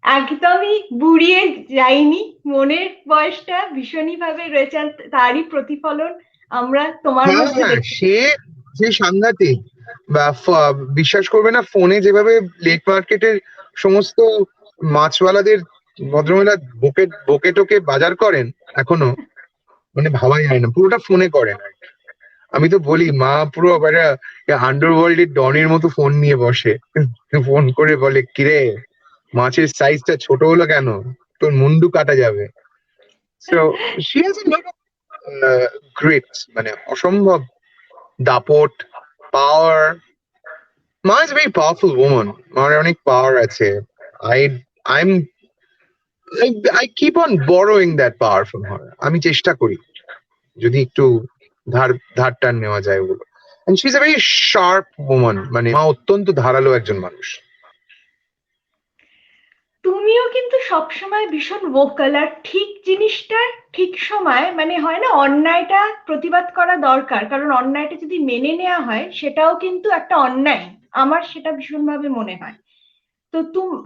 একদমই বুড়িয়ে যায়নি। মনের বয়সটা ভীষণই ভাবে রয়েছে, আর তারই প্রতিফলন আমরা তোমার হ্যাঁ মধ্যে হ্যাঁ, দেখতে সে পাচ্ছি। যে সাংঘাতিক। বা বিশ্বাস করবে না, ফোনে যেভাবে লেট মার্কেটের সমস্ত মাছওয়ালাদের ভদ্রমহিলা বকে বকে টোকে বাজার করেন এখনো, মানে ভাবাই যায় না, পুরোটা ফোনে করেন আর কি। আমি তো বলি মা পুরো আন্ডারওয়ার্ল্ড এর ডনের মতো ফোন নিয়ে বসে, ফোন করে বলে, কিরে মাছের সাইজটা ছোট হলো কেন, তোর মুন্ডু কাটা যাবে। So she has a lot of grit, মানে অসম্ভব দাপট, পাওয়ার। মা ইজ ভেরি পাওয়ারফুল ওমান, মার অনেক পাওয়ার আছে। I I am I keep on borrowing that power from her. আমি চেষ্টা করি যদি একটু ধার ধার টান নেওয়া যায় ওগুলো। And she is a very sharp woman, মানে মা অত্যন্ত ধারালো একজন মানুষ। তুমিও কিন্তু সবসময় ভীষণ ভোকাল, আর ঠিক জিনিসটা ঠিক সময়, মানে হয় না অন্যায়টা প্রতিবাদ করা দরকার, কারণ অন্যায়টা যদি মেনে নেওয়া হয় সেটাও কিন্তু একটা অন্যায়। আমার সেটা ভীষণভাবে মনে হয়। তো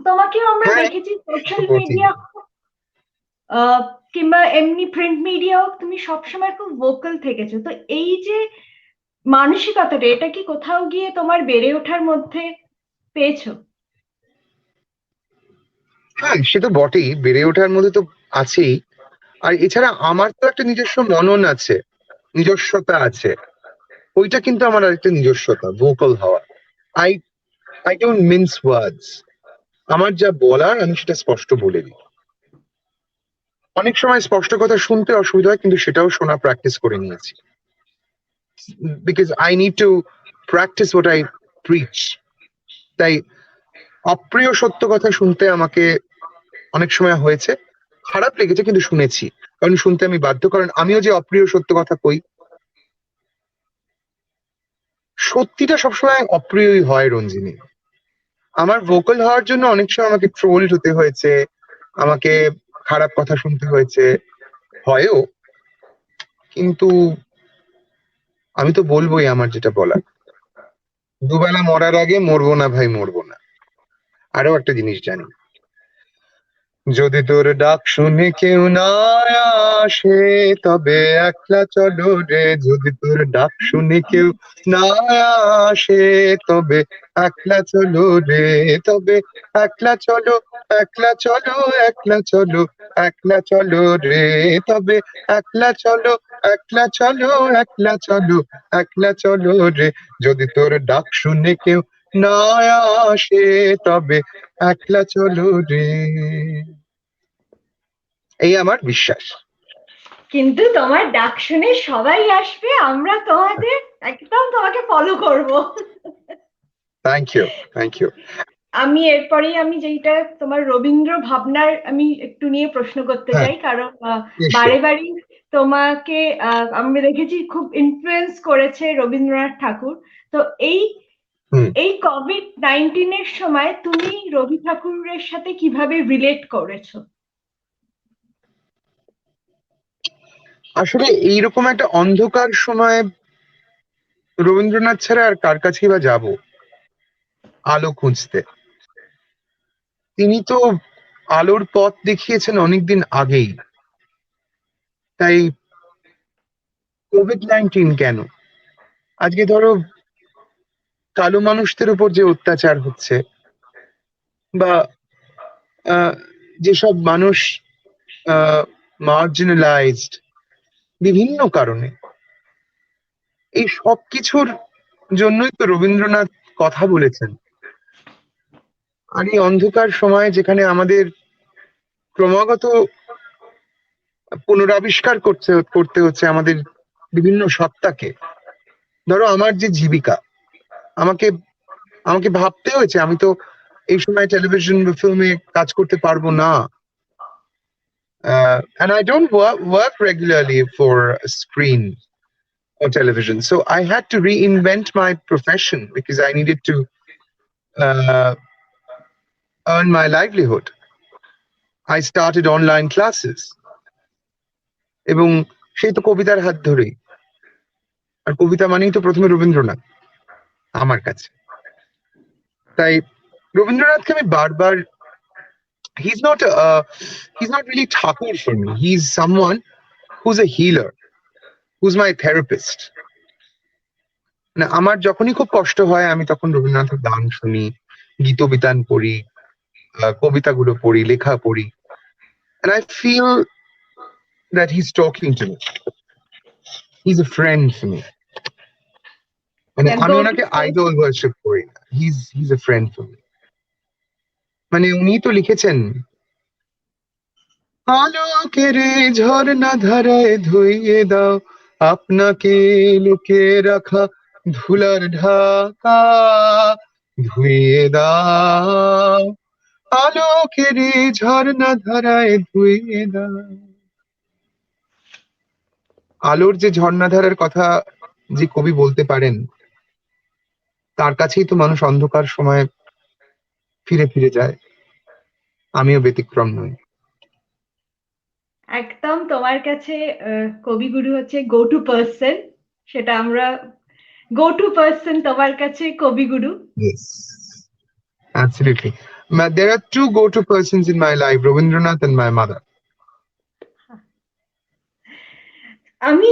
তোমাকেও আমরা হ্যাঁ, দেখেছি সে তো সোশ্যাল বটেই। মিডিয়া কিংবা এমনি প্রিন্ট মিডিয়াও, তুমি সবসময় খুব ভোকাল থেকেছো। তো এই যে মানসিকতাটা, এটা কি কোথাও গিয়ে তোমার বেড়ে ওঠার মধ্যে পেয়েছো? হ্যাঁ, সে তো বটেই, বেড়ে ওঠার মধ্যে তো আছেই। আর এছাড়া আমার তো একটা নিজস্ব মনন আছে, নিজস্বতা আছে। ওইটা কিন্তু আমার আরেকটা নিজস্বতা, ভোকাল হওয়া। আই আই ডোন্ট মিন্স ওয়ার্ডস। আমার যা বলার আমি সেটা স্পষ্ট বলে দিই। অনেক সময় স্পষ্ট কথা শুনতে অসুবিধা হয়, কিন্তু সেটাও শোনা প্র্যাকটিস করে নিয়েছি, because I need to practice what I preach. তাই অপ্রিয় সত্য কথা শুনতে আমাকে অনেক সময় হয়েছে, খারাপ লেগেছে, কিন্তু শুনেছি, কারণ শুনতে আমি বাধ্য, কারণ আমিও যে অপ্রিয় সত্য কথা কই। সত্যিটা সবসময় অপ্রিয়ই হয় রঞ্জিনী। আমার ভোকাল হওয়ার জন্য অনেক সময় আমাকে ট্রোলড হতে হয়েছে, আমাকে খারাপ কথা শুনতে হয়েছে, হয়ও। কিন্তু আমি তো বলবোই আমার যেটা বলার। দুবেলা মরার আগে মরবো না ভাই, মরবো না। আরো একটা জিনিস জানি, যদি তোর ডাক শুনে কেউ না আসে, তবে একলা চলো রে। যদি তোর ডাক শুনে কেউ না আসে, তবে একলা চলো রে। তবে একলা চলো, একলা চলো, একলা চলো, একলা চলো রে। তবে একলা চলো, একলা চলো, একলা চলো, একলা চলো রে। যদি তোর ডাক শুনে কেউ না আসে, তবে একলা চলো রে। এই আমার বিশ্বাস। কিন্তু তোমার ডাক শুনে সবাই আসবে, আমরা তোমাদের একদম তোমাকে ফলো করব। Thank you, thank you. আমি এরপরেই আমি যেটা তোমার রবীন্দ্র ভাবনার আমি একটু নিয়ে প্রশ্ন করতে হ্যাঁ, চাই, কারণ বারে নিশ্চয়ই। বারে তোমাকে আমি দেখেছি খুব ইনফ্লুয়েন্স করেছে রবীন্দ্রনাথ ঠাকুর। তো এই হুম। এই কোভিড-19 সময় তুমি রবি ঠাকুরের সাথে কিভাবে রিলেট করেছো? আসলে এইরকম একটা অন্ধকার সময় রবীন্দ্রনাথ ছাড়া আর কার কাছেই বা যাবো আলো খুঁজতে। তিনি তো আলোর পথ দেখিয়েছেন অনেকদিন আগেই। তাই কোভিড-19 কেন? আজকে ধরো কালো মানুষদের উপর যে অত্যাচার হচ্ছে বা আহ, যেসব মানুষ মার্জিনালাইজড বিভিন্ন কারণে, এই সব কিছুর জন্যই তো রবীন্দ্রনাথ কথা বলেছেন। আর এই অন্ধকার সময়ে যেখানে আমাদের ক্রমাগত পুনরাবিষ্কার করতে হচ্ছে আমাদের বিভিন্ন সত্তাকে। ধরো আমার যে জীবিকা, আমাকে আমাকে ভাবতে হয়েছে আমি তো এই সময় টেলিভিশন বা ফিল্মে কাজ করতে পারবো না। And I don't work regularly for a screen or television. So I had to reinvent my profession because I needed to uh, earn my livelihood. I started online classes এবং সেই তো কবিতার হাত ধরেই। আর কবিতা মানেই তো প্রথমে রবীন্দ্রনাথ আমার কাছে। তাই রবীন্দ্রনাথকে আমি বারবার, he's not he's not really Thakur for me. He's someone who's a healer, who's my therapist. না, আমার যখনই খুব কষ্ট হয় আমি তখন রবীন্দ্রনাথের গান শুনি, গীতবিতান পড়ি, কবিতাগুলো পড়ি, লেখা পড়ি, and I feel that he's talking to me. He's a friend for me. মানে Yeah, আমি go ওনাকে to say. আইডল ওয়ার্শিপ করি না, he's a friend for me. মানে উনি তো লিখেছেন, আলোকের ঝর্ণা ধারায় ধুইয়ে দাও আপনাকে লুকিয়ে রাখা ধুলার ঢাকা, ধুইয়ে দাও আলোকের ঝর্ণা ধারায় ধুইয়ে দাও। আলোর যে ঝর্ণাধারার কথা যে কবি বলতে পারেন, তার কাছেই তো মানুষ অন্ধকার সময় ফিরে ফিরে যায়। আমিও ব্যতিক্রম নই। একদম তোমার কাছে কবিগুরু হচ্ছে গো টু পার্সন, সেটা আমরা গো টু পার্সন তোমার কাছে কবিগুরু। Yes, absolutely. There are two go-to persons in my life, Rabindranath and my mother. আমি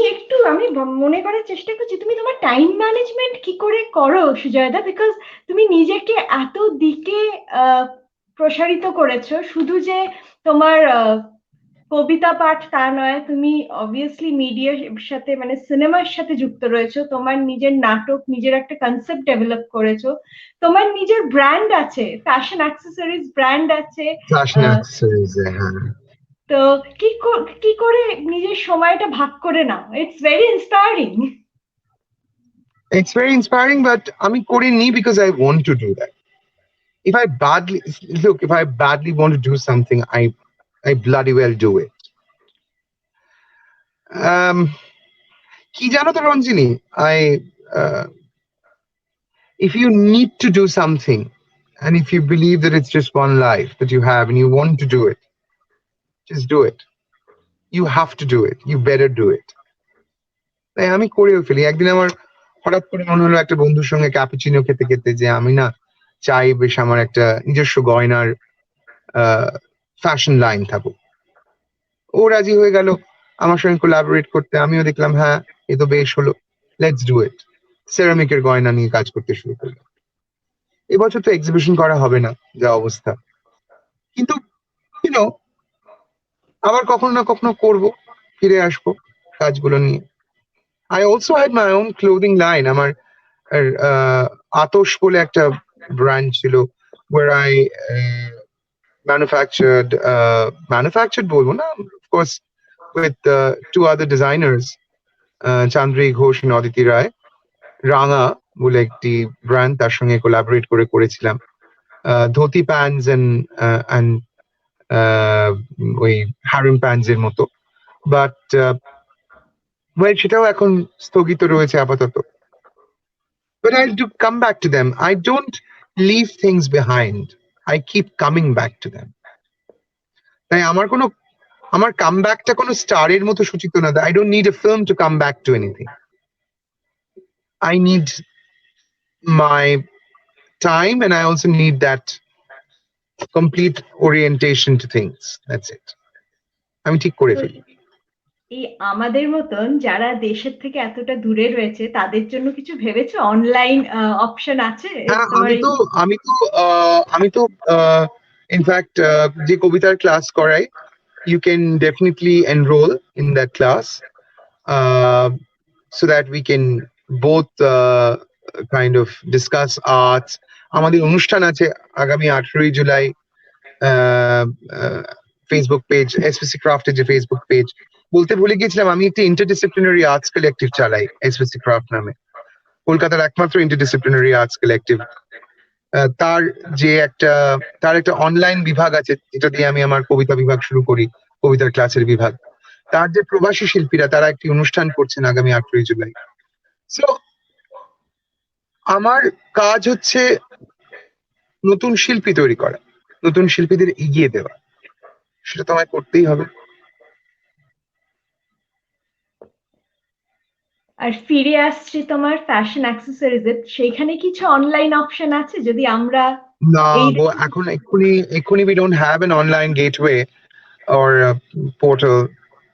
মনে করার চেষ্টা করছি তুমি তোমার টাইম ম্যানেজমেন্ট কি করে করো সুজয়দা, বিকজ তুমি নিজেকে এত দিকে প্রসারিত করেছো। শুধু যে তোমার কবিতা পাঠ তা নয়, তুমি অবভিয়াসলি মিডিয়ার সাথে মানে সিনেমার সাথে যুক্ত রয়েছো, তোমার নিজের নাটক, নিজের একটা কনসেপ্ট ডেভেলপ করেছো, তোমার নিজের ব্র্যান্ড আছে, ফ্যাশন অ্যাক্সেসরিজ ব্র্যান্ড আছে। Fashion accessories, হ্যাঁ। তো কি করে নিজের সময়টা ভাগ করে নাও? It's very inspiring. It's very inspiring, but আমি করিনি because I want to do that. If I badly look, if I badly want to do something, I bloody well do it. কি জানো তো Ranjini, I uh, if you need to do something and if you believe that it's just one life that you have and you want to do it, just do it. You have to do it. You better do it. তাই আমি করেও ফেলি। একদিন আমার হঠাৎ করে মনে হলো একটা বন্ধুর সঙ্গে ক্যাপুচিনো খেতে খেতে যে আমি না চাই বেশ আমার একটা নিজস্ব গয়নার ফ্যাশন লাইন থাকুক। ও রাজি হয়ে গেল আমার সঙ্গে কোলাবোরেট করতে। আমিও দেখলাম হ্যাঁ এ তো বেশ হলো, লেটস ডু ইট। সেরামিকের গয়না নিয়ে কাজ করতে শুরু করলাম। এবছর তো এক্সিবিশন করা হবে না যা অবস্থা, কিন্তু ইউনো আবার কখনো না কখনো করব, ফিরে আসবো কাজগুলো নিয়ে। I also had my own clothing line. আমার আতোষ বলে একটা ব্র্যান্ড ছিল, where I manufactured বলবো না, of course with two other designers, Chanderi Ghosh and Aditi রায়। রাঙা বলে একটি ব্র্যান্ড, তার সঙ্গে কোলাবোরেট করেছিলাম। ধুতি প্যান্টস and ওই হারিম প্যান্টস এর মতো, বাট সেটাও এখন স্থগিত রয়েছে আপাতত। But I'll come back to them. I don't leave things behind. I keep coming back to them. তাই আমার কামব্যাকটা কোনো স্টারের মতো সূচিত না। I don't need a film to come back to anything. I need my time and I also need that complete orientation to things. That's it. আমি ঠিক করে তো ফেলি। এই আমাদের মতন যারা দেশের থেকে এতটা দূরে রয়েছে তাদের জন্য কিছু ভেবেছো? অনলাইন অপশন আছে হ্যাঁ, তোমার? আমি তো ইনফ্যাক্ট যে কবিতার ক্লাস করাই, you can definitely enroll in that class so that we can both kind of discuss arts. আমাদের অনুষ্ঠান আছে আগামী 18ই জুলাই, ফেসবুক পেজ এসপিসি ক্রাফটের যে ফেসবুক পেজ, বলতে ভুলে গিয়েছিলাম আমি একটি ইন্টারডিসিপ্লিনারি আর্টস কালেক্টিভ চালাই এসপিসি ক্রাফট নামে, কলকাতার একমাত্র ইন্টারডিসিপ্লিনারি আর্টস কালেক্টিভ। তার একটা অনলাইন বিভাগ আছে যেটা দিয়ে আমি আমার কবিতা বিভাগ শুরু করি, কবিতার ক্লাসের বিভাগ। তার যে প্রবাসী শিল্পীরা তারা একটি অনুষ্ঠান করছেন আগামী 18ই জুলাই। সো আমার কাজ হচ্ছে নতুন শিল্পী তৈরি করা, নতুন শিল্পীদের এগিয়ে দেওয়া, সেটা তো আমায় করতেই হবে। আর ফিরে আসছি তোমার ফ্যাশন অ্যাক্সেসরিজে, সেইখানে কিছু অনলাইন অপশন আছে যদি আমরা না এই গো, এখন এক্ষুনি we don't have an online gateway or a portal,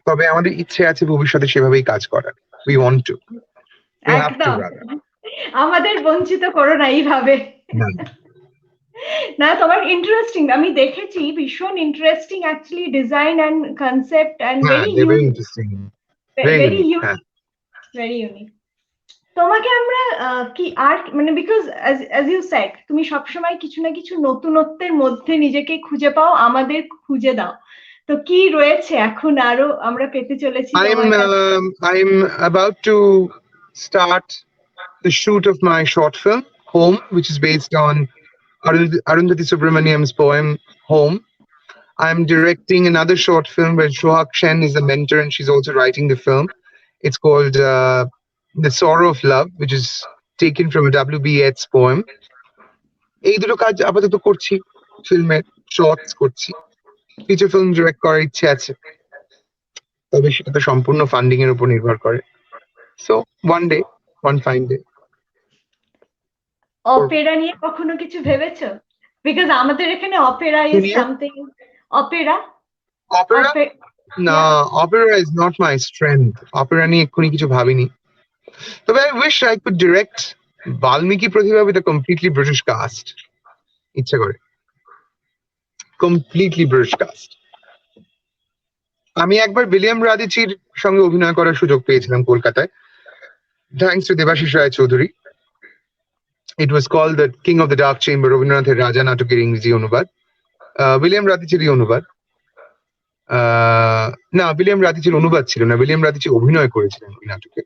তবে আমাদের ইচ্ছে আছে ভবিষ্যতে সেভাবেই কাজ করার। We want to. We have to একদম rather. আমাদের বঞ্চিত করো না এইভাবে। না, না, তোমার ইন্টারেস্টিং, আমি দেখেছি ভীষণ interesting actually design and concept and হ্যাঁ, very they're very unique, interesting. Very very unique. Unique, হ্যাঁ। Very unique. তোমাকে আমরা কি আর মানে বিকজ অ্যাজ ইউ সেড তুমি সবসময় কিছু না কিছু নতুনত্বের মধ্যে নিজেকে খুঁজে পাও, আমাদের খুঁজে দাও। তো কি রয়েছে এখন আরো আমরা পেতে চলেছি তোমার কাছে? I'm about to start the shoot of my short film, Home, which is based on Arundhati Subramaniam's poem, Home. I'm directing another short film where Shohak Shen is the mentor and she's also writing the film. It's called The Sorrow of Love, which is taken from a W.B. Yeats poem. এই দুটো কাজ আপাতত করছি, ফিল্মের shorts করছি, feature film direct করার ইচ্ছে আছে, তবে সেটা তো সম্পূর্ণ ফান্ডিং এর উপর নির্ভর করে। So one fine day. Opera নিয়ে কখনো কিছু ভেবেছো? বিকজ আমাদের এখানে অপেরা কি ইজ নিয়ে? সামথিং। Opera opera? না, opera is not my strength. Opera নিয়ে এক্ষুনি কিছু ভাবিনি, তবে I wish I could direct Valmiki Pratibha with a completely British cast. ইচ্ছে করে কমপ্লিটলি ব্রিটিশ কাস্ট। আমি একবার উইলিয়াম রাদিচির সঙ্গে অভিনয় করার সুযোগ পেয়েছিলাম কলকাতায়, thanks to Debashish Roy Chowdhury. It was called The King of the Dark Chamber, রবীন্দ্রনাথের রাজা নাটকের ইংরেজি অনুবাদ, উইলিয়াম রাদিচিরই অনুবাদ। না, উইলিয়াম রাদিচির অনুবাদ ছিল না, উইলিয়াম রাদিচি অভিনয় করেছিলেন ওই নাটকে।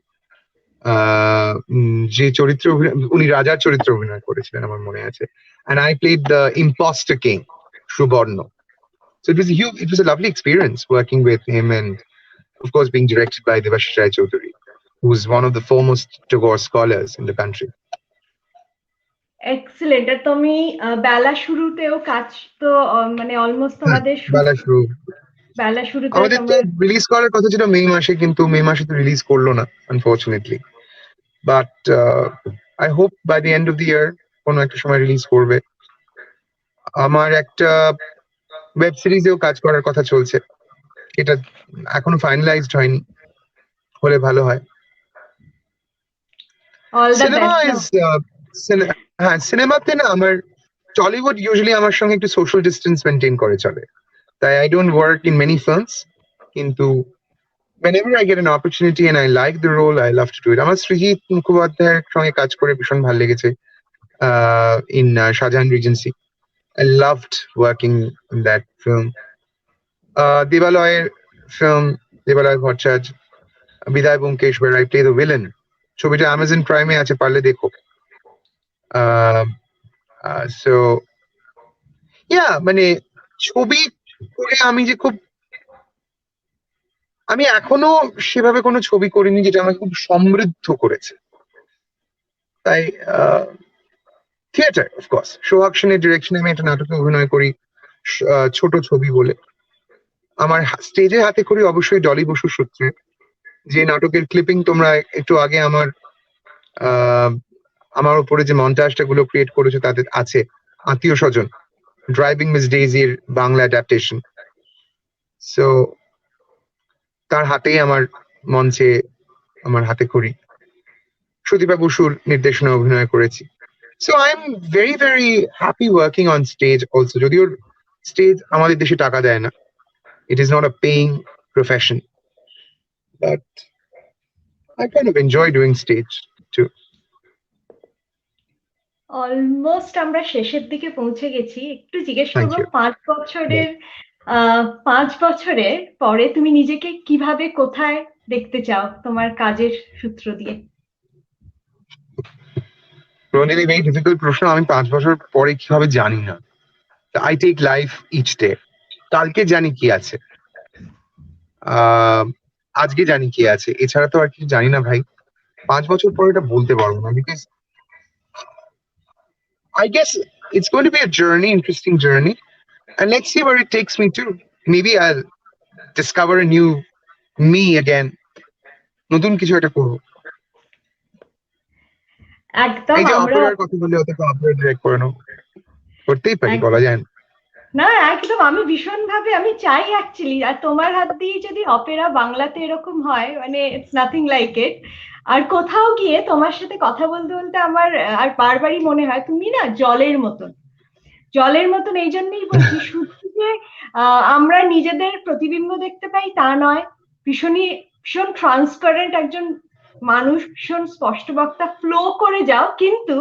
যে চরিত্রে উনি রাজার চরিত্রে অভিনয় করেছিলেন আমার মনে আছে, and I played the imposter king, Suborno. So it was a lovely experience working with him and of course being directed by Debashish Rai Chaudhary, who is one of the foremost Tagore scholars in the country. Excellent. আর তুমি বেলা শুরুতেও কাজ তো মানে almost তোমাদের বেলা শুরুতে আমাদের তো তোমরা রিলিজ করার কথা ছিল মে মাসে, কিন্তু মে মাসে তো রিলিজ করলো না unfortunately, but I hope by the end of the year কোনো একটা সময় রিলিজ করবে। আমার একটা ওয়েব সিরিজেও কাজ করার কথা চলছে, এটা এখনো ফাইনালাইজড হয়নি, হলে ভালো হয়। All the cinema best. Is হ্যাঁ, সিনেমাতে না আমার টলিউড ইউজুয়ালি আমার সঙ্গে একটু সোশ্যাল ডিস্টেন্স মেনটেন করে চলে, তাই I don't work in many films, কিন্তু whenever I get an opportunity and I like the role, I love to do it. আমার সৃজিত মুখোপাধ্যায়ের সঙ্গে কাজ করে ভীষণ ভালো লেগেছে in Shahjahan Regency. I loved working in that film. Devaloy's film, Devaloy Bhattacharya, Biday Bumkesh, where I play the villain. ছবিটা Amazon Prime এ আছে, পারলে দেখো। So yeah, মানে ছবি করে আমি এখনো সেভাবে কোনো ছবি করিনি যেটা আমাকে খুব সমৃদ্ধ করেছে, তাই থিয়েটার অফকোর্স সোহাগ সেনের ডিরেকশনে আমি একটা নাটকে অভিনয় করি, ছোট ছবি বলে। আমার স্টেজে হাতে করি অবশ্যই ডলি বসুর সূত্রে, যে নাটকের ক্লিপিং তোমরা একটু আগে আমার উপরে যে মন্টাজটা গুলো ক্রিয়েট করেছে তাদের আছে আত্মীয় স্বজন, ড্রাইভিং মিস ডেইজির বাংলা অ্যাডাপ্টেশন। সো তার হাতেই আমার মঞ্চে আমার হাতে খড়ি। সুদীপা বসুর নির্দেশনা অভিনয় করেছি। So I am very very happy working on stage also, যদিও স্টেজ আমাদের দেশে টাকা দেয় না, it is not a paying profession, but I kind of enjoy doing stage too. Almost আমরা শেষের দিকে পৌঁছে গেছি। একটু জিজ্ঞেস Thank করবো, you. 5 বছরের পরে তুমি নিজেকে কিভাবে, কোথায় দেখতে চাও তোমার কাজের সূত্র দিয়ে? রঞ্জিনী, very difficult প্রশ্ন। আমি 5 বছর পরে কিভাবে জানি না। I take life each day. কালকে জানি কি আছে, আজকে জানি কি আছে, এছাড়া তো আর কিছু জানি না ভাই। 5 বছর পরে এটা বলতে পারবো না, because I guess it's going to be a journey, interesting journey, and let's see where it takes me to. Maybe I'll discover a new me again. নতুন কিছু একটা করবো। একদম। এই যে আমরা অপেরার কথা বলে, হয়তো অপেরা ডিরেক্ট করে নেবো, করতেই পারি, বলা যায় না। না, একদম। আমি ভীষণভাবে আমি চাই অ্যাকচুয়ালি, আর তোমার হাত দিয়ে যদি অপেরা বাংলাতে এরকম হয়, মানে ইটস নাথিং লাইক ইট। আর কোথাও গিয়ে তোমার সাথে কথা বলতে বলতে আমার আর বারবারই মনে হয় তুমি না জলের মতন, জলের মতন। এই জন্যই বলছি, শুধু যে আমরা নিজেদের প্রতিবিম্ব দেখতে পাই তা নয়, ভীষণ ট্রান্সপারেন্ট একজন মানুষ, ভীষণ স্পষ্ট বক্তা, ফ্লো করে যাও, কিন্তু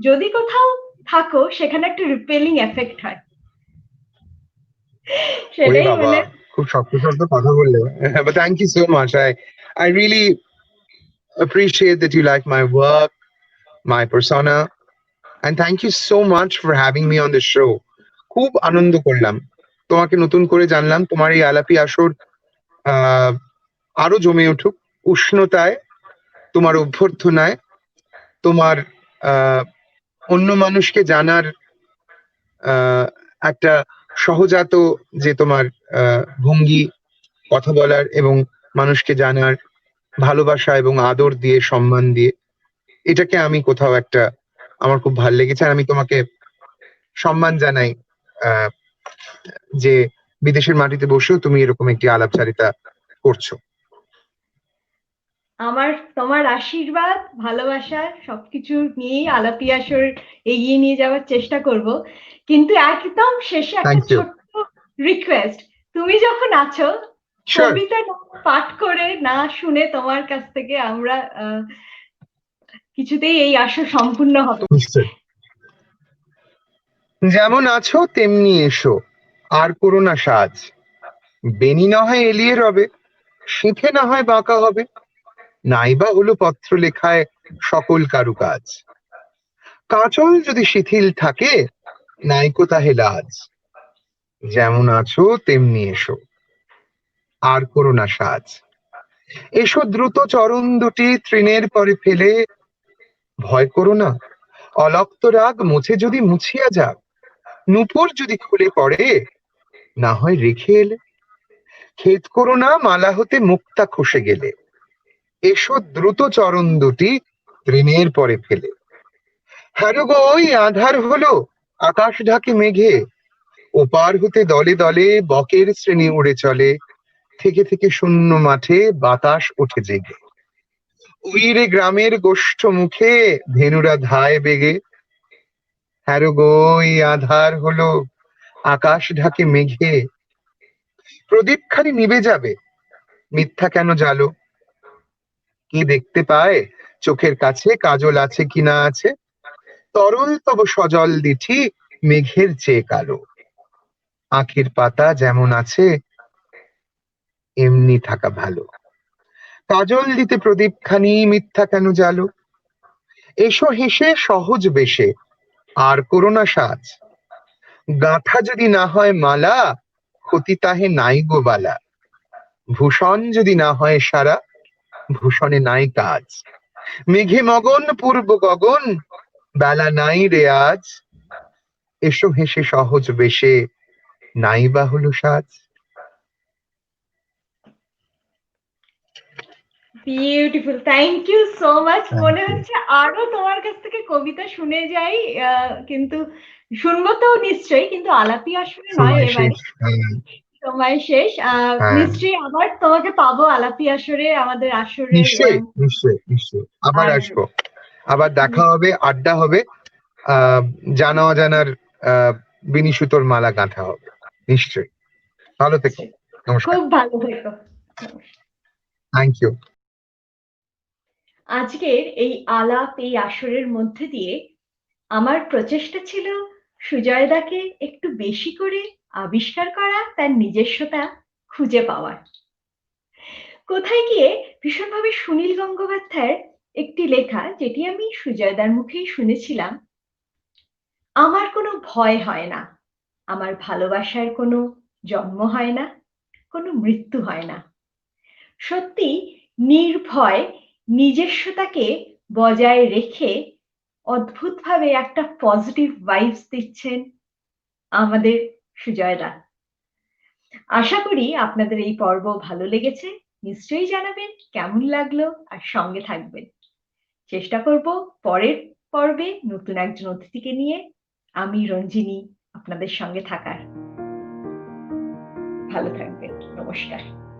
যদি কোথাও থাকো সেখানে একটা রিপেলিং এফেক্ট হয়। সেটাই মানে খুব শক্ত শক্ত কথা বললে, but thank you so much. I really appreciate that you like my work, my persona, and thank you so much for having me on the show. খুব আনন্দ করলাম, তোমাকে নতুন করে জানলাম। তোমার এই আলাপি আসর আরো জমে উঠুক উষ্ণতায়, তোমার অভ্যর্থনায়, তোমার অন্য মানুষকে জানার একটা সহজাত যে তোমার ভঙ্গি, কথা বলার এবং মানুষকে জানার, ভালোবাসা এবং আদর দিয়ে, সম্মান দিয়ে, এটাকে আমি কোথাও একটা আমার খুব ভালো লেগেছে। আর আমি তোমাকে সম্মান জানাই যে বিদেশের মাটিতে বসেও তুমি এরকম একটি আলাপচারিতা করছো। আমার তোমার আশীর্বাদ, ভালোবাসা সবকিছু নিয়েই আলাপি আসর এগিয়ে নিয়ে যাওয়ার চেষ্টা করব। কিন্তু একদম শেষে একটা ছোট্ট রিকোয়েস্ট, তুমি যখন আছো, কবিতা পাঠ করে না শুনে তোমার কাছ থেকে আমরা কিছুতেই এই আসর সম্পূর্ণ হবে। যেমন আছো তেমনি এসো, আর করো না সাজ, বেনি না হয় এলিয়ে রবে, শিখে না হয় বাঁকা হবে, নাইবা হলো পত্র লেখায় সকল কারুকাজ, কাঁচল যদি শিথিল থাকে নাইকো তাহে লাজ, যেমন আছো তেমনি এসো, আর করো না সাজ, এসো দ্রুত চরণ দুটি তৃণের পরে ফেলে, ভয় করো না অলক্ত রাগ মুছে যদি মুছিয়া যাক, নূপুর যদি খুলে পড়ে না হয় রেখে এলে, খেদ করো না মালা হতে মুক্তা খসে গেলে, এসো দ্রুত চরণ দুটি তৃণের পরে ফেলে। হ্যারো গো ওই আধার হলো আকাশ ঢাকে মেঘে, ওপার হতে দলে দলে বকের শ্রেণী উড়ে চলে, থেকে থেকে শূন্য মাঠে বাতাস ওঠে জেগে, ওই রে গ্রামের গোষ্ঠ মুখে ধেনুরা ধায় বেগে। হ্যারো গো ওই আধার হলো আকাশ ঢাকে মেঘে, প্রদীপখানি নিবে যাবে মিথ্যা কেন জালো, কি দেখতে পায় চোখের কাছে, কাজল আছে কি না আছে, তরল তব সজল দিঠি মেঘের চেয়ে কালো, আখের পাতা যেমন আছে এমনি থাকা ভালো, কাজল দিতে প্রদীপখানি মিথ্যা কেন জালো, এসো হেসে সহজ বেশে আর করো না সাজ, গাঁথা যদি না হয় মালা ক্ষতি তাহে নাই গো বালা, ভূষণ যদি না হয় সারা ভূষণে নাই কাজ, মেঘে মগন পূর্ব গগন বেলা নাই রে আজ, এসো হেসে সহজ বেশে নাই বা হলো সাজ। Beautiful, thank you so much. মনে হচ্ছে আরো তোমার কাছ থেকে কবিতা শুনে যাই, কিন্তু শুনবো তো নিশ্চয়ই, কিন্তু আলাপি আসরে নয় সময় এবারে। শেষ। হ্যাঁ, সময় শেষ। হ্যাঁ, নিশ্চয়ই আবার তোমাকে পাবো আলাপি আসরে, আমাদের আসরের নিশ্চয়ই নিশ্চয়ই নিশ্চয়ই আবার আর আসবো, আবার দেখা হবে, আড্ডা হবে, আহ জানা অজানার আহ বিনি সুতোর মালা গাঁথা হবে নিশ্চয়ই। ভালো থেকো। নমস্কার। খুব ভালো থেকো। Thank you. আজকের এই আলাপ, এই আসরের মধ্যে দিয়ে আমার প্রচেষ্টা ছিল সুজয়দাকে একটু বেশি করে আবিষ্কার করা, তার নিজস্বতা খুঁজে পাওয়ার। কোথায় গিয়ে ভীষণভাবে সুনীল গঙ্গোপাধ্যায়ের একটি লেখা, যেটি আমি সুজয়দার মুখেই শুনেছিলাম, আমার কোনো ভয় হয় না, আমার ভালোবাসার কোনো জন্ম হয় না, কোনো মৃত্যু হয় না। সত্যি নির্ভয় নিজস্বতাকে বজায় রেখে অদ্ভুতভাবে একটা পজিটিভ ভাইবস দিচ্ছেন আমাদের সুজয়দা। আশা করি আপনাদের এই পর্ব ভালো লেগেছে। নিশ্চয়ই জানাবেন কেমন লাগলো, আর সঙ্গে থাকবেন। চেষ্টা করব পরের পর্বে নতুন একজন অতিথিকে নিয়ে আমি রঞ্জিনী আপনাদের সঙ্গে থাকার। ভালো থাকবেন। নমস্কার।